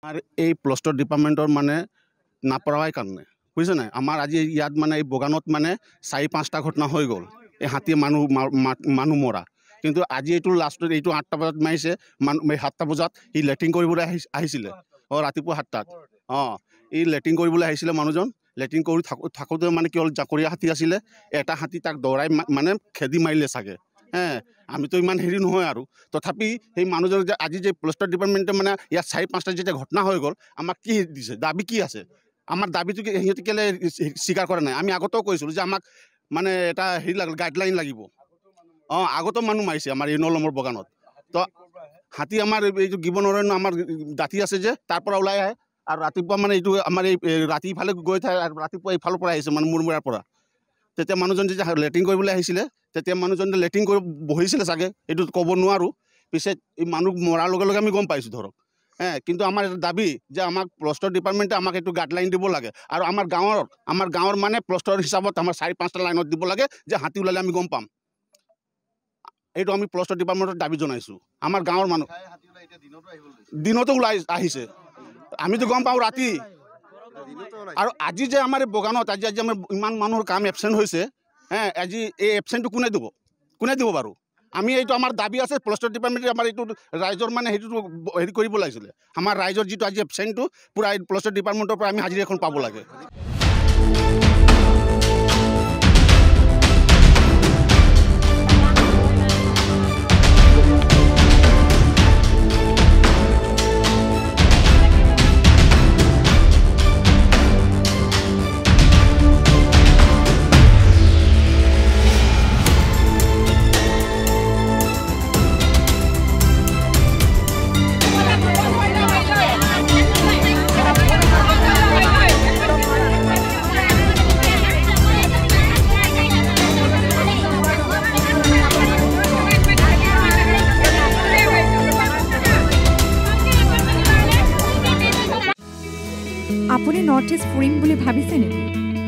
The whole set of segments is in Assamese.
আৰ এই প্লস্টৰ ডিপাৰ্টমেণ্টৰ মানে নাপৰাৰ কাৰণে বুজিছে নাই আমাৰ আজি ইয়াত মানে এই বগানত মানে 4-5টা ঘটনা হৈ গ'ল এই হাতীয়ে মানুহ মৰা কিন্তু আজি এইটো লাষ্টত এইটো 8টা বজাত মাৰিছে 7টা বজাত ই লেট্ৰিন কৰিবলৈ আহিছিলে ৰাতিপুৱা 7টাত এই লেট্ৰিন কৰিবলৈ আহিছিলে মানুহজন লেট্ৰিন কৰি থাকোঁতে মানে কি হ'ল জাকৰীয়া হাতী আছিলে এটা হাতী তাক দৌৰাই মানে খেদি মাৰিলে চাগে আমিতো ইমান হেৰি নহয় আৰু তথাপি সেই মানুহজন যে আজি যে প্লস্টৰ ডিপাৰ্টমেণ্টে মানে ইয়াত 4-5টা যেতিয়া ঘটনা হৈ গ'ল আমাক কি দিছে দাবী কি আছে আমাৰ দাবীটো সিহঁতে কেলে স্বীকাৰ কৰা নাই আমি আগতেও কৈছিলোঁ যে আমাক মানে এটা হেৰি লাগিল গাইডলাইন লাগিব আগতো মানুহ মাৰিছে আমাৰ এই 9 নম্বৰ বগানত তো হাতী আমাৰ এইটো গিবন অৰণ্য আমাৰ দাঁতি আছে যে তাৰ পৰা ওলাই আহে আৰু ৰাতিপুৱা মানে এইটো আমাৰ এই ৰাতি ইফালে গৈ থাকে আৰু ৰাতিপুৱা ইফালৰ পৰা আহিছে মানে মুৰমুৰাৰ পৰা তেতিয়া মানুহজন যেতিয়া লেট্ৰিন কৰিবলৈ আহিছিলে তেতিয়া মানুহজন লেট্ৰিন কৰি বহিছিলে চাগে এইটো ক'ব নোৱাৰোঁ পিছে এই মানুহ মৰাৰ লগে লগে আমি গম পাইছোঁ ধৰক কিন্তু আমাৰ দাবী যে আমাক প্লস্টৰ ডিপাৰ্টমেণ্টে আমাক এইটো গাইডলাইন দিব লাগে আৰু আমাৰ গাঁৱৰ মানে প্লস্টৰ হিচাপত আমাৰ 4-5টা লাইনত দিব লাগে যে হাতী ওলালে আমি গম পাম এইটো আমি প্লস্টৰ ডিপাৰ্টমেণ্টত দাবী জনাইছোঁ আমাৰ গাঁৱৰ মানুহ দিনতো ওলাই আহিছে আমিতো গম পাওঁ ৰাতি আৰু আজি যে আমাৰ বগানত আজি আমাৰ ইমান মানুহৰ কাম এবচেণ্ট হৈছে আজি এই এবচেণ্টটো কোনে দিব বাৰু আমি এইটো আমাৰ দাবী আছে প্লস্টৰ ডিপাৰ্টমেণ্টে আমাৰ এইটো ৰাইজৰ মানে সেইটোতো হেৰি কৰিব লাগিছিলে আমাৰ ৰাইজৰ যিটো আজি এবচেণ্টটো পূৰা এই প্লস্টৰ ডিপাৰ্টমেণ্টৰ পৰা আমি হাজিৰা এখন পাব লাগে আপুনি নৰ্থ ইষ্ট ফুৰিম বুলি ভাবিছে নেকি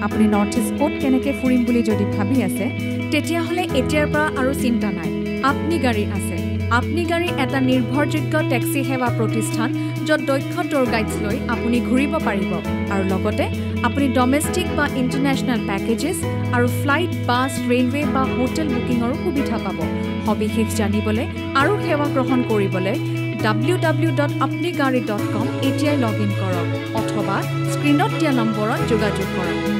আপুনি নৰ্থ ইষ্ট ক'ত কেনেকৈ ফুৰিম বুলি যদি ভাবি আছে তেতিয়াহ'লে এতিয়াৰ পৰা আৰু চিন্তা নাই আপনি গাড়ী আছে আপনি গাড়ী এটা নিৰ্ভৰযোগ্য টেক্সি সেৱা প্ৰতিষ্ঠান য'ত দক্ষ টুৰ গাইডছ লৈ আপুনি ঘূৰিব পাৰিব আৰু লগতে আপুনি ডমেষ্টিক বা ইণ্টাৰনেশ্যনেল পেকেজেছ আৰু ফ্লাইট বাছ ৰেলৱে বা হোটেল বুকিঙৰো সুবিধা পাব সবিশেষ জানিবলৈ আৰু সেৱা গ্ৰহণ কৰিবলৈ www.apnigari.com এতিয়াই লগ ইন কৰক অথবা স্ক্ৰীনত দিয়া নম্বৰত যোগাযোগ কৰক